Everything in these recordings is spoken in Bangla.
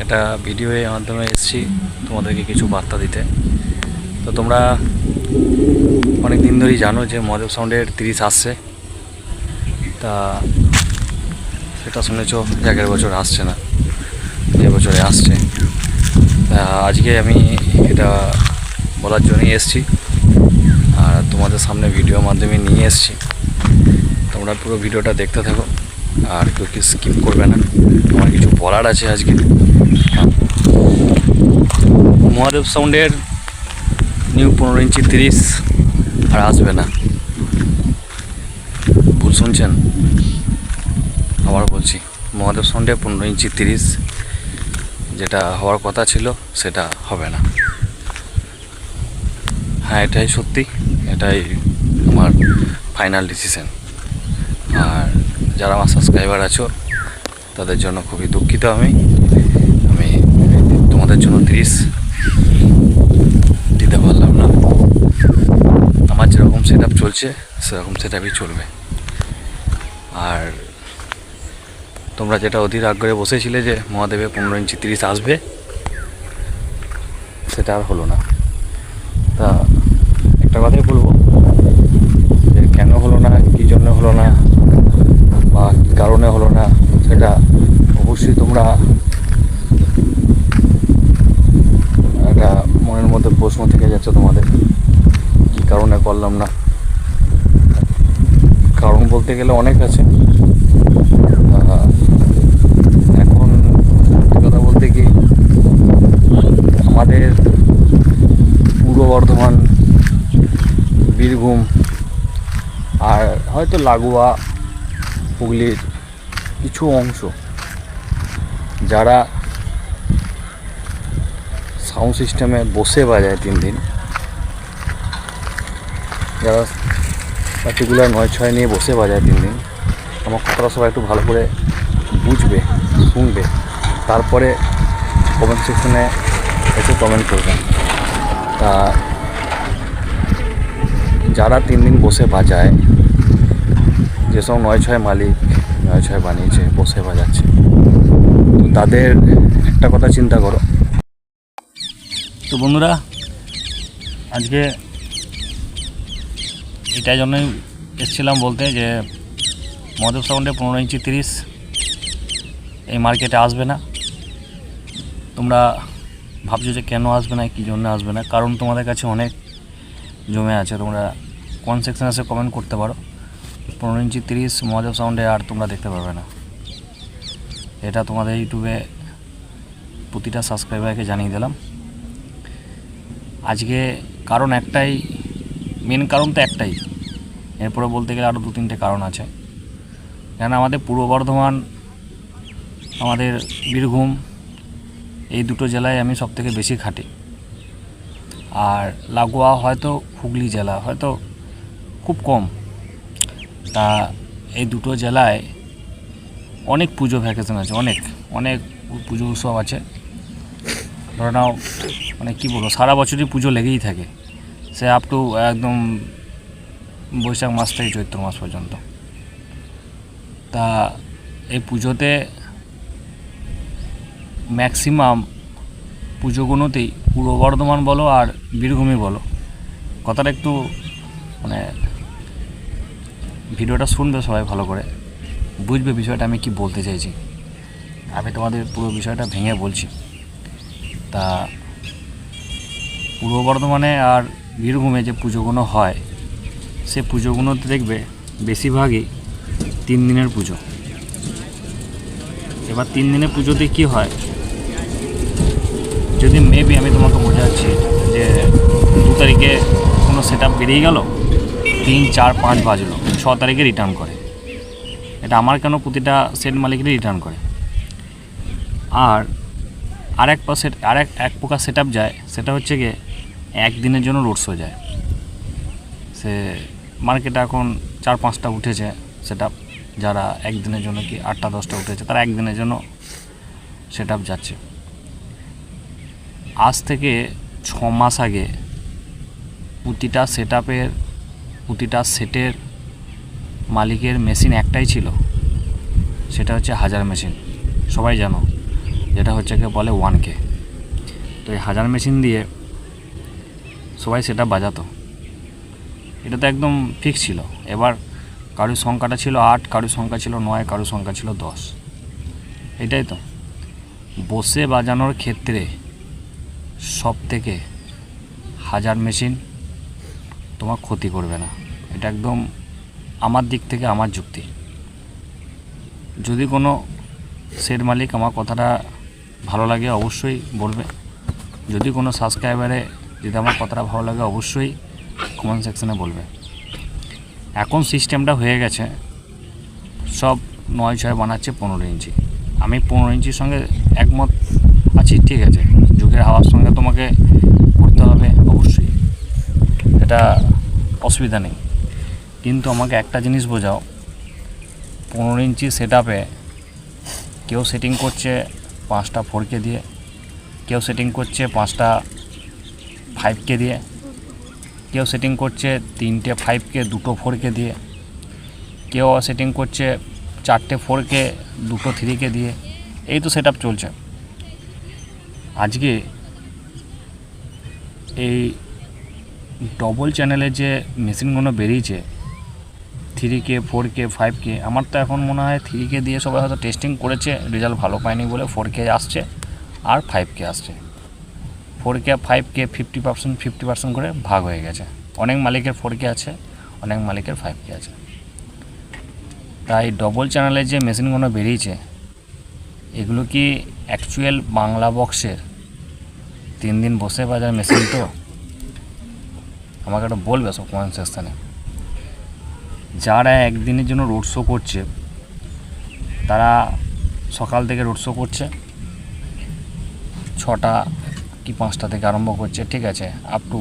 একটা ভিডিওর মাধ্যমে এসেছি তোমাদেরকে কিছু বার্তা দিতে। তো তোমরা অনেক দিন ধরেই জানো যে মহাদেব সাউন্ডের 30 আসছে, তা সেটা শুনেছো যে আগের বছর আসছে না, যে বছরে আসছে। তা আজকে আমি এটা বলার জন্যই এসেছি আর তোমাদের সামনে ভিডিওর মাধ্যমে নিয়ে এসেছি। তোমরা পুরো ভিডিওটা দেখতে থাকো আর কেউ কি স্কিপ করবে না, আমার কিছু বলার আছে আজকে। মহাদেব সাউন্ডের নিউ 15 ইঞ্চি 30 আর আসবে না, ভুল শুনছেন। আবার বলছি, মহাদেব সাউন্ডে 15 ইঞ্চি 30 যেটা হওয়ার কথা ছিল সেটা হবে না। হ্যাঁ, এটাই সত্যি, এটাই আমার ফাইনাল ডিসিশন। আর যারা আমার সাবস্ক্রাইবার আছো তাদের জন্য খুবই দুঃখিত। আমি তোমাদের জন্য 30 দিতে পারলাম না। আমার যেরকম সেট আপ চলছে সেরকম সেট আপই চলবে। আর তোমরা যেটা অধীর আগ্রহে বসেছিলে যে মহাদেবে 15 ইঞ্চি 30 আসবে, সেটা আর হলো না। তা একটা কথাই বলবো যে কেন হলো না, কী জন্য হলো না বা কী কারণে হলো না, সেটা অবশ্যই তোমরা একটা মনের মধ্যে প্রশ্ন থেকে যাচ্ছে তোমাদের, কী কারণে করলাম না। কারণ বলতে গেলে অনেক আছে। এখন কথা বলতে কি, আমাদের পূর্ব বর্ধমান, বীরভূম আর হয়তো লাগোয়া হুগলির কিছু অংশ যারা সাউন্ড সিস্টেমে বসে বাজায় 3 দিন, যারা পার্টিকুলার 9/6 নিয়ে বসে বাজায় 3 দিন, আমার কথাটা সবাই একটু ভালো করে বুঝবে, শুনবে, তারপরে কমেন্ট সেকশনে এসে কমেন্ট করবেন। তা যারা 3 দিন বসে বাজায়, যেসব 9/6 মালিক 9/6 বানিয়েছে বসে বাজাচ্ছে, তো তাদের একটা কথা চিন্তা করো। তো বন্ধুরা, আজকে এটাই জন্যই এসেছিলাম বলতে যে মহাদেব সাউন্ডে 15 ইঞ্চি 30 এই মার্কেটে আসবে না। তোমরা ভাবছো যে কেন আসবে না, কী জন্য আসবে না, কারণ তোমাদের কাছে অনেক জমে আছে। তোমরা কোন সেকশনে এসে কমেন্ট করতে পারো। 15 ইঞ্চি 30 মহাদেব সাউন্ডে আর তোমরা দেখতে পাবে না। এটা তোমাদের ইউটিউবে প্রতিটা সাবস্ক্রাইবারকে জানিয়ে দিলাম আজকে। কারণ একটাই, মেন কারণ তো একটাই, এরপরে বলতে গেলে আরও 2-3টে কারণ আছে। কেন আমাদের পূর্ব বর্ধমান, আমাদের বীরভূম, এই দুটো জেলায় আমি সবথেকে বেশি খাটি। আর লাগোয়া হয়তো হুগলি জেলা হয়তো খুব কম। তা এই দুটো জেলায় অনেক পুজো ভ্যাকেশন আছে, অনেক অনেক পুজো উৎসব আছে। ধরে নাও, মানে কী বলবো, সারা বছরই পুজো লেগেই থাকে, সে আপ টু একদম বৈশাখ মাস থেকে চৈত্র মাস পর্যন্ত। তা এই পুজোতে ম্যাক্সিমাম পুজোগুলোতেই পূর্ব বর্ধমান বলো আর বীরভূমই বলো, কথাটা একটু মানে ভিডিওটা শুনবে সবাই, ভালো করে বুঝবে বিষয়টা আমি কি বলতে চাইছি। আমি তোমাদের পুরো বিষয়টা ভেঙে বলছি। তা পূর্ব বর্ধমানে আর বীরভূমে যে পুজোগুলো হয়, সে পুজোগুলোতে দেখবে বেশিরভাগই 3 দিনের পুজো। এবার 3 দিনের পুজোতে কি হয়, যদি মেবি আমি তোমাকে বোঝাচ্ছি যে 2 তারিখে কোনো সেট আপ বেরিয়ে গেল, 3, 4, 5 বাজলো, 6 তারিখে রিটার্ন করে। এটা আমার কেন, প্রতিটা সেট মালিকেরই রিটার্ন করে। আর এক প্রকার সেট আপ যায়, সেটা হচ্ছে গিয়ে একদিনের জন্য রোড শো যায়। সে মার্কেটে এখন 4-5টা উঠেছে সেট আপ, যারা একদিনের জন্য কি 8টা-10টা উঠেছে, তারা একদিনের জন্য সেট আপ যাচ্ছে। আজ থেকে 6 মাস আগে প্রতিটা সেট আপের, প্রতিটা সেটের মালিকের মেশিন একটাই ছিল, সেটা হচ্ছে হাজার মেশিন। সবাই জানো যেটা হচ্ছে কি বলে 1K। তো এই হাজার মেশিন দিয়ে সবাই সেটা বাজাতো, এটা তো একদম ফিক্স ছিল। এবার কারোর সংখ্যাটা ছিল 8, কারোর সংখ্যা ছিল 9, কারোর সংখ্যা ছিল 10। এটাই তো বসে বাজানোর ক্ষেত্রে সব থেকে হাজার মেশিন তোমার ক্ষতি করবে না, এটা একদম আমার দিক থেকে আমার যুক্তি। যদি কোনো সেট মালিক আমার কথাটা ভালো লাগে অবশ্যই বলবে, যদি কোনো সাবস্ক্রাইবারে যদি আমার কথাটা ভালো লাগে অবশ্যই কমেন্ট সেকশানে বলবে। এখন সিস্টেমটা হয়ে গেছে সব 9/6 বানাচ্ছে 15 ইঞ্চি। আমি 15 ইঞ্চির সঙ্গে একমত আছি, ঠিক আছে, যুগের হাওয়ার সঙ্গে তোমাকে করতে হবে অবশ্যই, এটা অসুবিধা নেই। কিন্তু আমাকে একটা জিনিস বোঝাও, 15 ইঞ্চি সেট আপে কেউ সেটিং করছে 5টা 4K দিয়ে, কেউ সেটিং করছে 5টা 5K দিয়ে, কেউ সেটিং করছে 3টে 5K 2টো 4K দিয়ে, কেউ সেটিং করছে 4টে 4K 2টো 3K দিয়ে। এই তো সেট আপ চলছে। আজকে এই ডবল চ্যানেলের যে মেশিনগুলো বেরিয়েছে 3K 4K 5K, আমার তো এখন মনে হয় 3K দিয়ে সবাই হয়তো টেস্টিং করেছে, রেজাল্ট ভালো পায়নি বলে 4K আসছে আর 5K আসছে। 4K 5K 50% করে ভাগ হয়ে গেছে। অনেক মালিকের 4K আছে, অনেক মালিকের 5K আছে। তাই ডবল চ্যানেলের যে মেশিনগুলো বেরিয়েছে এগুলো কি অ্যাকচুয়াল বাংলা বক্সের 3 দিন বসে বাজার মেশিন? তো আমাকে একটা বলবে সব কমেন্ট সেকশানে। যারা একদিনের জন্য রোড শো করছে তারা সকাল থেকে রোড শো করছে, 6টা কি 5টা থেকে আরম্ভ করছে, ঠিক আছে, আপ টু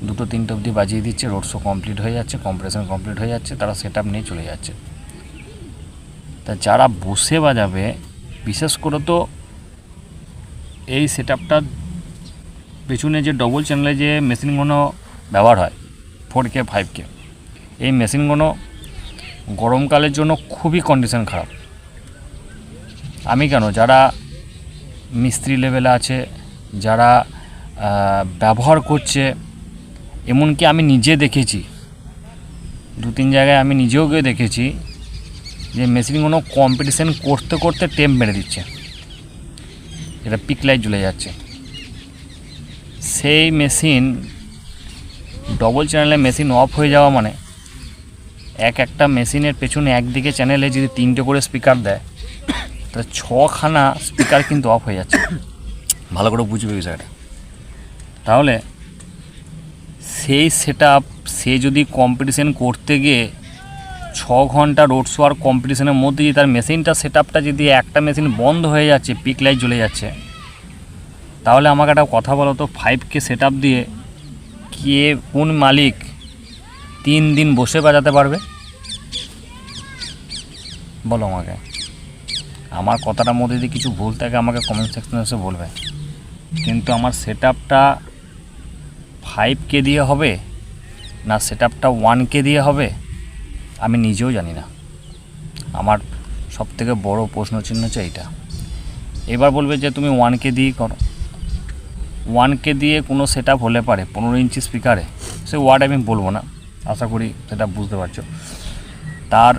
2টো 3টে অবধি বাজিয়ে দিচ্ছে, রোড শো কমপ্লিট হয়ে যাচ্ছে, কম্প্রেশন কমপ্লিট হয়ে যাচ্ছে, তারা সেট আপ নিয়ে চলে যাচ্ছে। তা যারা বসে বাজাবে, বিশেষ করে তো এই সেট আপটার পেছনে যে ডবল চ্যানেলে যে মেশিনগুলো ব্যবহার হয় 4K 5K, এই মেশিনগুলো গরমকালের জন্য খুবই কন্ডিশন খারাপ। আমি কেন, যারা মিস্ত্রি লেভেলে আছে, যারা ব্যবহার করছে, এমনকি আমি নিজে দেখেছি 2-3 জায়গায়, আমি নিজেও গিয়ে দেখেছি যে মেশিনগুলো কম্পিটিশান করতে করতে টেম্প মেরে দিচ্ছে, এটা পিক লাইট জ্বলে যাচ্ছে। সেই মেশিন ডবল চ্যানেলে মেশিন অফ হয়ে যাওয়া মানে একটা মেশিনের পেছনে একদিকে চ্যানেলে যদি 3টে করে স্পিকার দেয় তাহলে 6খানা স্পিকার কিন্তু অফ হয়ে যাচ্ছে। ভালো করে বুঝবে বিষয়টা। তাহলে সেই সেট আপ সে যদি কম্পিটিশান করতে গিয়ে 6 ঘন্টা রোড শো আর কম্পিটিশানের মধ্যে যদি তার মেশিনটা সেট আপটা যদি একটা মেশিন বন্ধ হয়ে যাচ্ছে, পিক লাইট জ্বলে যাচ্ছে, তাহলে আমাকে একটা কথা বলো তো, 5K সেট আপ দিয়ে কে কোন মালিক 3 দিন বসে বাজাতে পারবে? বলো আমাকে। আমার কথাটার মধ্যে যদি কিছু ভুল থাকে আমাকে কমেন্ট সেকশনে এসে বলবে। কিন্তু আমার সেট আপটা 5K দিয়ে হবে না সেট আপটা 1K দিয়ে হবে আমি নিজেও জানি না। আমার সবথেকে বড় প্রশ্নচিহ্ন হচ্ছে এইটা। এবার বলবে যে তুমি 1K দিয়েই করো। 1K দিয়ে কোনো সেট আপ হলে পারে 15 ইঞ্চি স্পিকারে, সে ওয়ার্ড আমি বলবো না, আশা করি সেটা বুঝতে পারছো। তার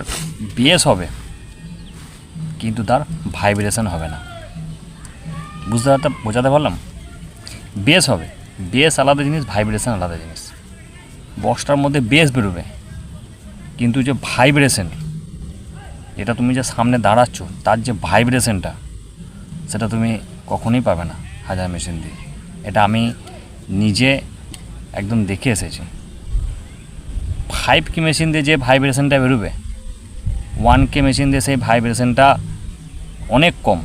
বেস হবে কিন্তু তার ভাইব্রেশন হবে না। বোঝাতে পারলাম? বেস হবে, বেস আলাদা জিনিস, ভাইব্রেশন আলাদা জিনিস। বক্সটার মধ্যে বেস বেরোবে কিন্তু যে ভাইব্রেশন, এটা তুমি যে সামনে দাঁড়াচ্ছ তার যে ভাইব্রেশনটা সেটা তুমি কখনোই পাবে না হাজার মেশিন দিয়ে। এটা আমি নিজে একদম দেখে এসেছি। 5K মেশিন দিয়ে যে ভাইব্রেশনটা বেরোবে 1K মেশিন দিয়ে সেই ভাইব্রেশনটা অনেক কম।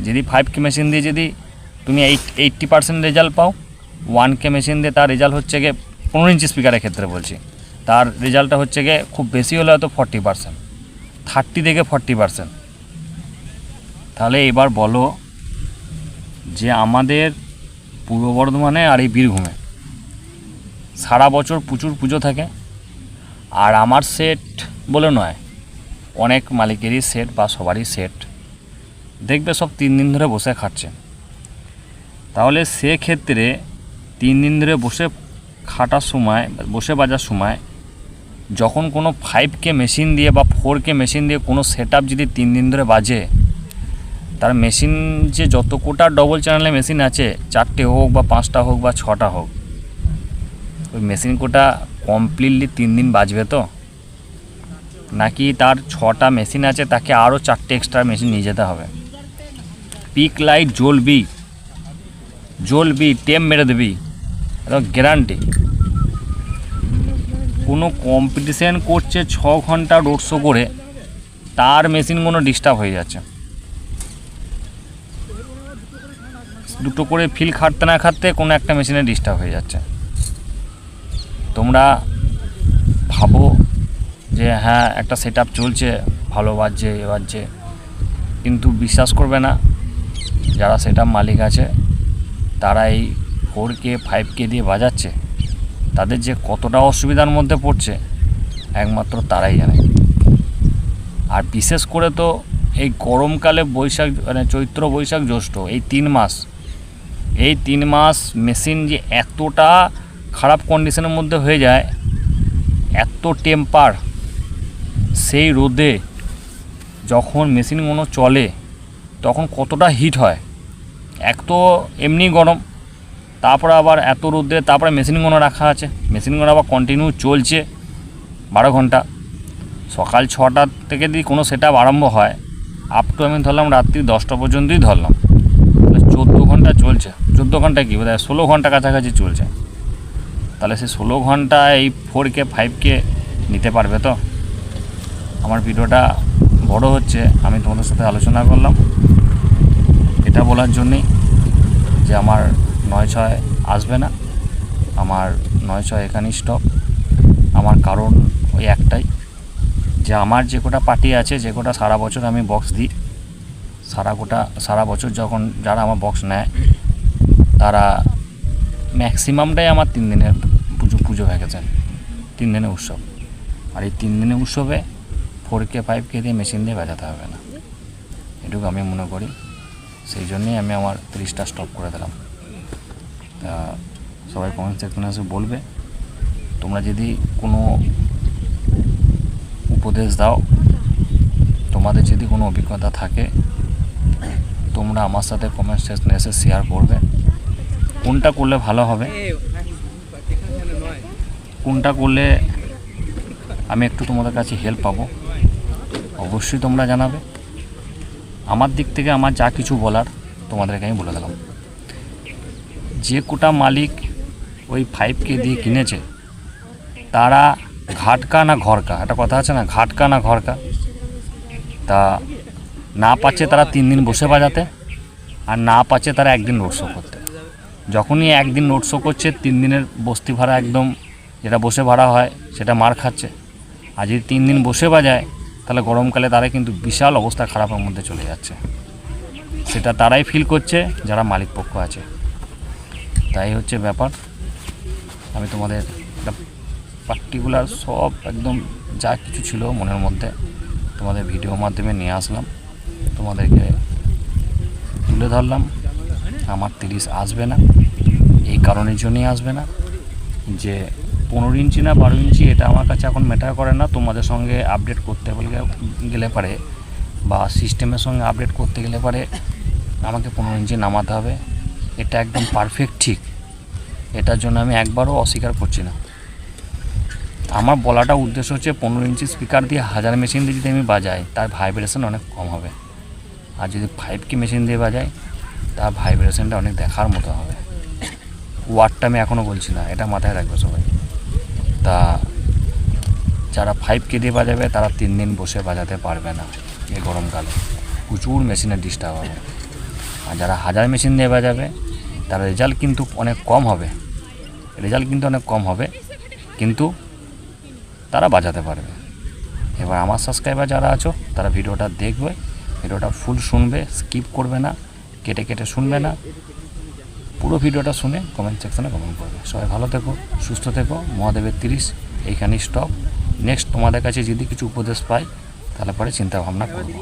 যদি 5K মেশিন দিয়ে যদি তুমি 80% রেজাল্ট পাও, 1K মেশিন দিয়ে তার রেজাল্ট হচ্ছে গিয়ে 15 ইঞ্চি স্পিকারের ক্ষেত্রে বলছি, তার রেজাল্টটা হচ্ছে গিয়ে খুব বেশি হলে হয়তো 40%, 30 থেকে 40%। তাহলে এবার বলো যে আমাদের পূর্ব বর্ধমানে আর এই বীরভূমে সারা বছর প্রচুর পুজো থাকে, আর আমার সেট বলে নয়, অনেক মালিকেরই সেট বা সবারই সেট দেখবে সব 3 দিন ধরে বসে খাচ্ছে। তাহলে সেক্ষেত্রে 3 দিন ধরে বসে খাটার সময়, বসে বাজার সময়, যখন কোনো 5K মেশিন দিয়ে বা 4K মেশিন দিয়ে কোনো সেট আপ যদি 3 দিন ধরে বাজে, তার মেশিন যে যত কোটা ডবল চ্যানেলে মেশিন আছে, 4টে হোক বা 5টা হোক বা 6টা হোক, ওই মেশিন কোটা কমপ্লিটলি 3 দিন বাজবে তো? নাকি তার 6টা মেশিন আছে, তাকে আরও 4টে এক্সট্রা মেশিন নিয়ে যেতে হবে? পিক লাইট জ্বলবি টেম মেরে দেবি, এটা গ্যারান্টি। কোনো কম্পিটিশান করছে 6 ঘন্টা রোড শো করে, তার মেশিনগুলো ডিস্টার্ব হয়ে যাচ্ছে। দুটো করে ফিল খাটতে না খাটতে কোনো একটা মেশিনে ডিস্টার্ব হয়ে যাচ্ছে। তোমরা ভাবো যে হ্যাঁ একটা সেট আপ চলছে, ভালো বাজছে, কিন্তু বিশ্বাস করবে না, যারা সেট আপ মালিক আছে তারা এই 4K 5K দিয়ে বাজাচ্ছে, তাদের যে কতটা অসুবিধার মধ্যে পড়ছে একমাত্র তারাই জানে। আর বিশেষ করে তো এই গরমকালে বৈশাখ, মানে চৈত্র বৈশাখ জ্যৈষ্ঠ, এই 3 মাস মেশিন যে এতটা খারাপ কন্ডিশনের মধ্যে হয়ে যায়, এত টেম্পার, সেই রোদে যখন মেশিনগুলো চলে তখন কতটা হিট হয়। এক তো এমনি গরম, তারপরে আবার এত রোদে, তারপরে মেশিনগুলো রাখা আছে, মেশিনগুলো আবার কন্টিনিউ চলছে 12 ঘন্টা। সকাল 6টা থেকে যদি কোনো সেট আপ আরম্ভ হয়, আপ টু আমি ধরলাম রাত্রি 10টা পর্যন্তই ধরলাম, 14 ঘন্টা চলছে। 14 ঘন্টা কি বোধ হয় 16 ঘন্টা কাছাকাছি চলছে। তাহলে সেই 16 ঘন্টা এই 4K 5K নিতে পারবে তো? আমার ভিডিওটা বড় হচ্ছে, আমি তোমাদের সাথে আলোচনা করলাম এটা বলার জন্যেই যে আমার 9/6 আসবে না, আমার 9/6 এখানেই স্টপ। আমার কারণ ওই একটাই, যে আমার যে কোটা পার্টি আছে, যে কোটা সারা বছর আমি বক্স দিই, সারা বছর যখন যারা আমার বক্স নেয়, তারা ম্যাক্সিমামটাই আমার 3 দিনের পুজো ভ্যাকেশন, 3 দিনের উৎসব। আর এই 3 দিনের উৎসবে 4K 5K দিয়ে মেশিন দিয়ে বাজাতে হবে না, এটুকু আমি মনে করি। সেই জন্যেই আমি আমার 30টা স্টপ করে দিলাম। তা সবাই কমেন্ট সেকশনে এসে বলবে, তোমরা যদি কোনো উপদেশ দাও, তোমাদের যদি কোনো অভিজ্ঞতা থাকে, তোমরা আমার সাথে কমেন্ট সেকশনে এসে শেয়ার করবে। কোনটা করলে ভালো হবে, কোনটা করলে আমি একটু তোমাদের কাছে হেল্প পাবো, অবশ্যই তোমরা জানাবে। আমার দিক থেকে আমার যা কিছু বলার তোমাদেরকে আমি বলে দিলাম। যে কোটা মালিক ওই 5K দিয়ে কিনেছে, তারা ঘাটকা না ঘরকা, একটা কথা আছে না, ঘাটকা না ঘরকা। তা না পাচ্ছে তারা 3 দিন বসে বাজাতে, আর না পাচ্ছে তারা একদিন রোড শো করতে। যখনই একদিন রোড শো করছে, 3 দিনের বস্তি ভাড়া একদম যেটা বসে ভাড়া হয় সেটা মার খাচ্ছে। আর যদি 3 দিন বসে বাজায়, তাহলে গরমকালে তারা কিন্তু বিশাল অবস্থা খারাপের মধ্যে চলে যাচ্ছে। সেটা তারাই ফিল করছে যারা মালিক পক্ষ আছে। তাই হচ্ছে ব্যাপার। আমি তোমাদের একটা পার্টিকুলার সব একদম যা কিছু ছিল মনের মধ্যে তোমাদের ভিডিওর মাধ্যমে নিয়ে আসলাম, তোমাদেরকে তুলে ধরলাম। আমার 30 আসবে না, এই কারণের জন্যই আসবে না যে 15 ইঞ্চি না 12 ইঞ্চি, এটা আমার কাছে এখন ম্যাটার করে না। তোমাদের সঙ্গে আপডেট করতে গেলে পারে, বা সিস্টেমের সঙ্গে আপডেট করতে গেলে পারে আমাকে 15 ইঞ্চি নামাতে হবে, এটা একদম পারফেক্ট ঠিক। এটার জন্য আমি একবারও অস্বীকার করছি না। আমার বলাটা উদ্দেশ্য হচ্ছে 15 ইঞ্চি স্পিকার দিয়ে 1000 মেশিন দিয়ে যদি আমি বাজাই, তার ভাইব্রেশন অনেক কম হবে। আর যদি 5K মেশিন দিয়ে বাজাই, তার ভাইব্রেশনটা অনেক দেখার মতো হবে। ওয়াটটা আমি এখনও বলছি না, এটা মাথায় রাখবে সবাই। তা যারা 5K দিয়ে বাজাবে, তারা 3 দিন বসে বাজাতে পারবে না এই গরমকালে, প্রচুর মেশিনের ডিস্টার্ব হবে। আর যারা 1000 মেশিন দিয়ে বাজাবে, তার রেজাল্ট কিন্তু অনেক কম হবে, কিন্তু তারা বাজাতে পারবে। এবার আমার সাবস্ক্রাইবার যারা আছো, তারা ভিডিওটা দেখবে, ভিডিওটা ফুল শুনবে, স্কিপ করবে না, কেটে কেটে শুনবে না, পুরো ভিডিওটা শুনে কমেন্ট সেকশনে কমেন্ট করবে। সবাই ভালো থেকো, সুস্থ থেকো। মহাদেবের 30 এইখানেই স্টপ। নেক্সট তোমাদের কাছে যদি কিছু উপদেশ পাই, তাহলে পরে চিন্তা ভাবনা করবো।